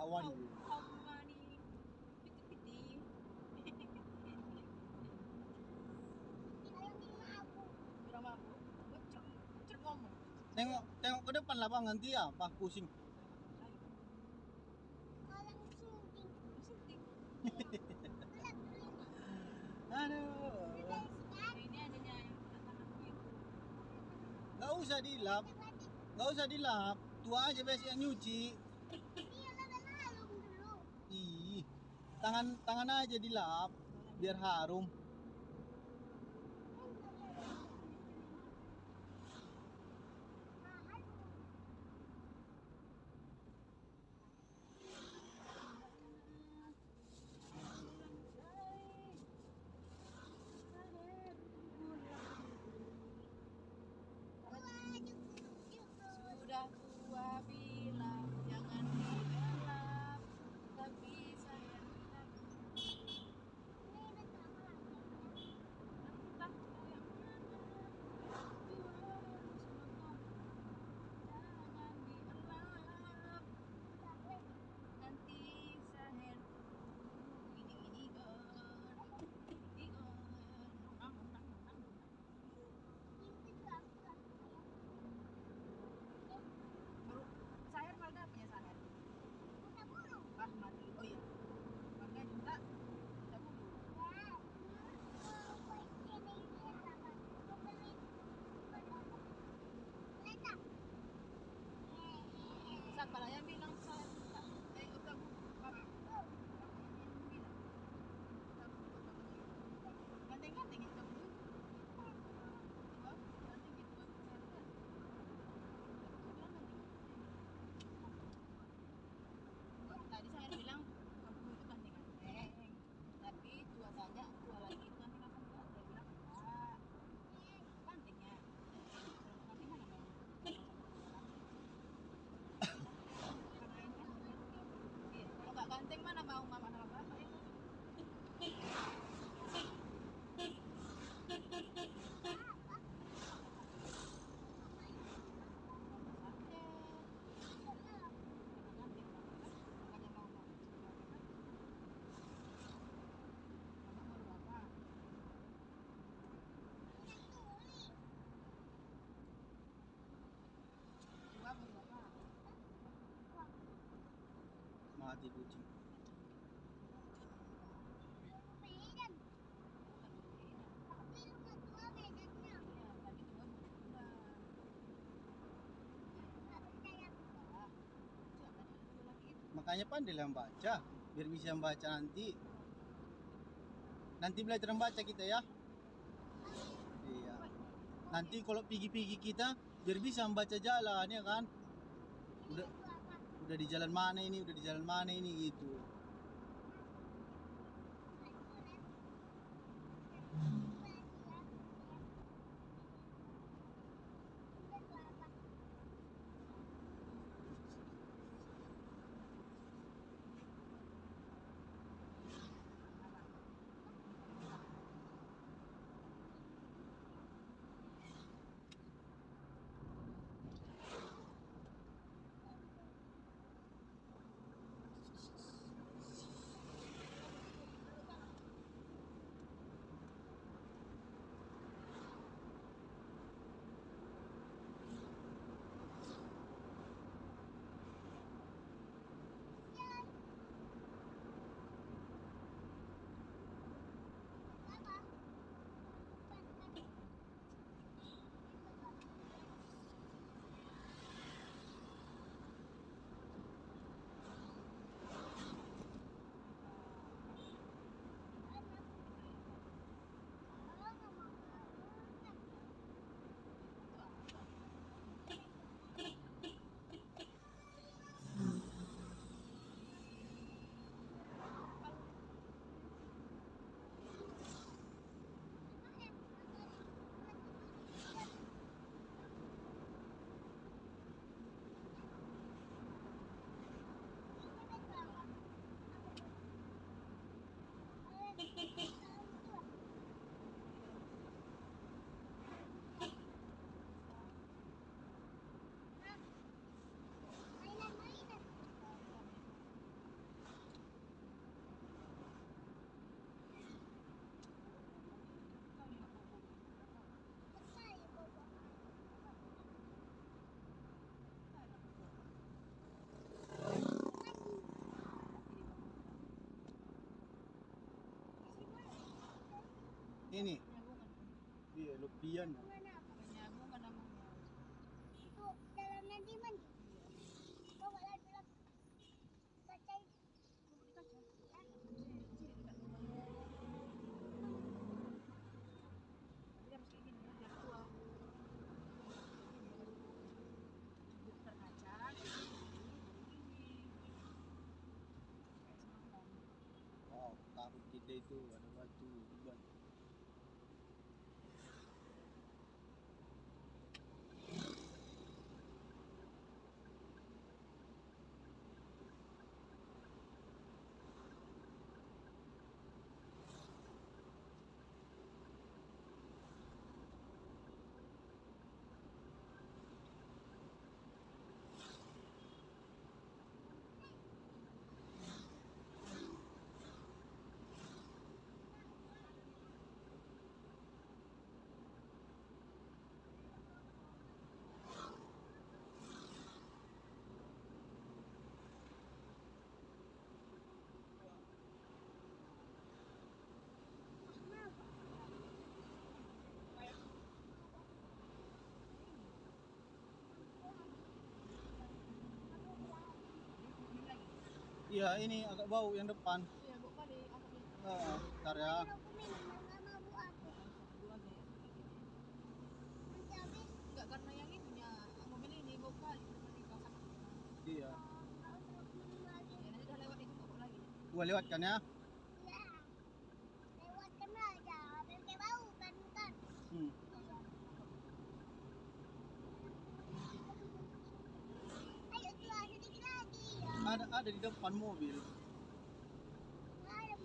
awan. Mani piti-piti. Kurang mampu. Bocor ngomong. Tengok ke depan lah bang, nanti apa pusing. Sunting. Aduh, Ini adanya yang tangan gitu. nggak usah dilap, tua aja besok yang nyuci. Ih, tangan aja dilap, biar harum. Sudah tua bilang jangan digelap, tapi saya bilang entah yang mana tua harus ngomong, jangan digelap, nanti saya ini Sahir mana punya Sahir? Ah, mati. Oh iya. Warga juga kita bulu. Saat palanya bilang Sahir juga. Udah bulu. Bilang. Udah bulu. Ganteng-ganteng kita bulu. Ganteng gitu. Tadi saya bilang kamu itu ganteng-ganteng, tapi tua saja tua lagi itu ganteng apa enggak? Dia bilang enggak, gantengnya. Kalau ganteng mana mau? Karena ini kan iya, kalau nggak ganteng mana mau mama sama bapak ya? Mati kucing. Makanya pandailah baca, biar bisa membaca nanti. Nanti belajar membaca kita ya. Iya. Nanti kalau pergi-pergi kita, biar bisa membaca jalan ya kan. Udah di jalan mana ini, udah di jalan mana ini gitu. Ini, Penyambungan. iya lupian. Bunga apa? Penyambungan namanya. Itu dalamnya di mandi. Iya. Bawa lah dalam kaca itu. Bukan di kaca. Sini dekat rumah. Tapi harus kayak gini ya, biar tua. Buka kaca, ini. Kayak semalam. Wow, takut kita itu ada batu hebat. Ini lagi. Iya, ini agak bau yang depan. Iya, bu kali aku lihat. Ntar ya. Kalau aku minum nggak mabuk aku. Dulu aja ya. Nanti habis Enggak, karena yang itunya mobil ini bau kali seperti kawasan. Iya. kalau terus minum lagi. Ya nanti udah lewat itu bau lagi. Gua lewat kan ya. Iya. Lewatkan aja. Habis kayak bau kan kan. Hmm. Iya. Ayo keluar sedikit lagi ya. Ada di depan mobil. Ada.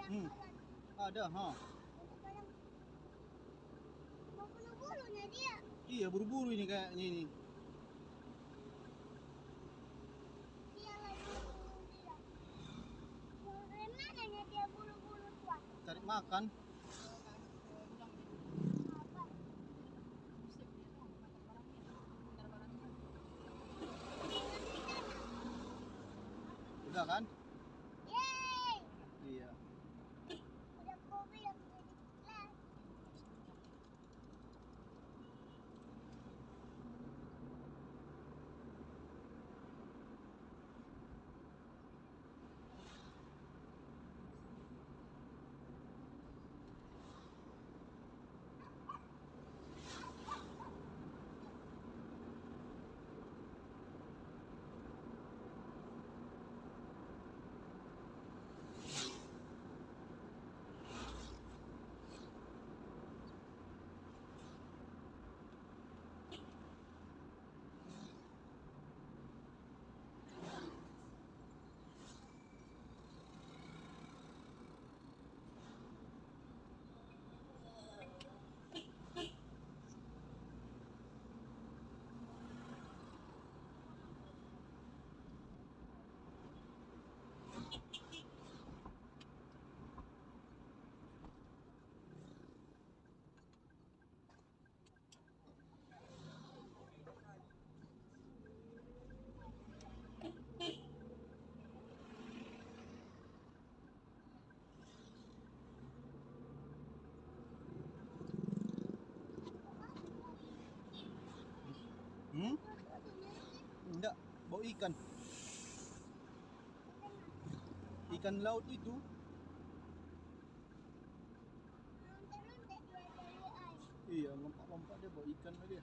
Hmm. Ada, ha. Mau bunuh bulunya dia. Iya, buru-buru ini kayaknya ini. Dia lagi bunuh dia. Mau dari mananya dia bulu-bulu tua? Cari makan. Gudang ini. Apa? Musik dia tuh makan barangnya. Ntar barangnya. Udah kan? Yeay! Iya. Udah kau bilang jadi kelas. Hmm? Enggak, bau ikan. Ikan laut itu. Lonte-lonte dia dari air. Iya, lompat-lompat dia bau ikan lagi.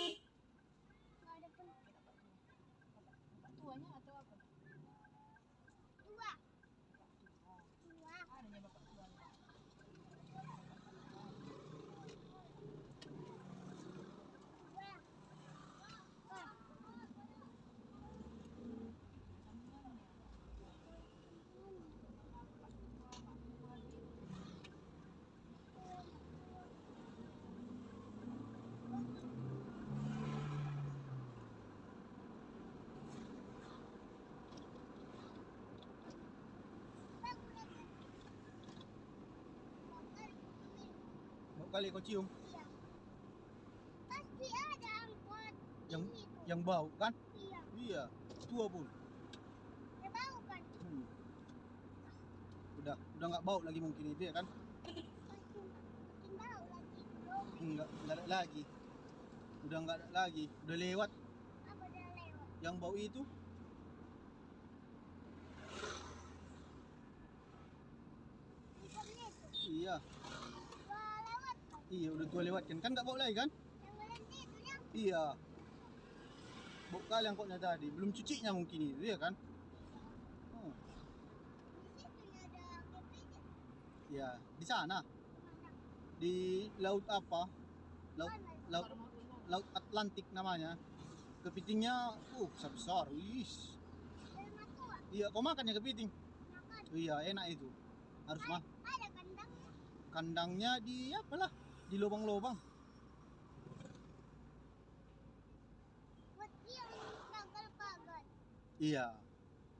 Nggak ada pun Bapak tuanya atau apa? tua. Bapak tua. Tua. Adanya bapak tuanya. Tua. Wah. Sambungannya. Bapak tua gitu. Mau kali kau cium Iya. Pasti ada angkot yang di situ. yang bau kan? Iya. Iya. tua pun. Ya bau kan? Hmm. Udah nggak bau lagi mungkin itu ya kan? Makin bau lagi. Belum. Nggak ada lagi. Udah nggak ada lagi. Udah lewat Apa udah lewat? yang bau itu. Ikannya itu. Iya, Wah, lewat kan? iya udah tua lewat kan nggak bau lagi kan? Yang berhenti itu yang Iya. Bau kali angkotnya tadi. Belum cucinya mungkin itu ya kan? Oh, di situ ada kepiting. iya di sana Mana? di laut apa? Laut Mana? laut laut Atlantik namanya. Kepitingnya besar-besar. Wis. Rumah tua. Iya, kau makan ya kepiting? Makan. Iya, enak itu. Harus mah. Ada kandangnya. Kandangnya di apalah? Di lubang-lubang. Buat dia pagar-pagar. Iya.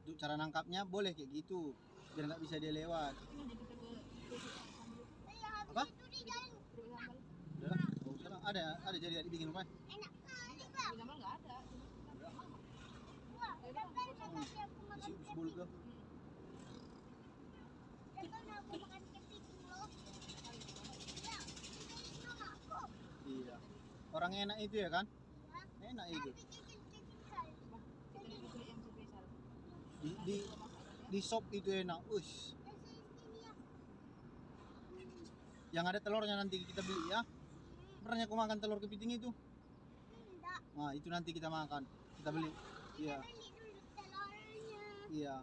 Untuk cara nangkapnya boleh kayak gitu. Biar nggak bisa dia lewat. Tinggal di kita ke sambal itu. Iya, habis Apa? itu di jalan. Keripik sambal. Udah lah, nggak usah lah. Ada jadi dibikin apa? Enak kali, Bang. Keripik sambal nggak ada. Wah, udah kan kasih aku makan Isi sebul ke. kepiting. Udah kan aku makan kepiting loh. Ya, ini sama aku. Iya. Orang enak itu ya kan? Ya. Enak itu. Tapi kecil-kecil kali. Kita disuruh yang spesial. Di sop itu enak. Ush. Ya, sini ya. Yang ada telurnya nanti kita beli ya. Pernah aku makan telur kepiting itu? Enggak. Nah, itu nanti kita makan. Kita beli. Iya. Kita beli dulu telurnya. Iya.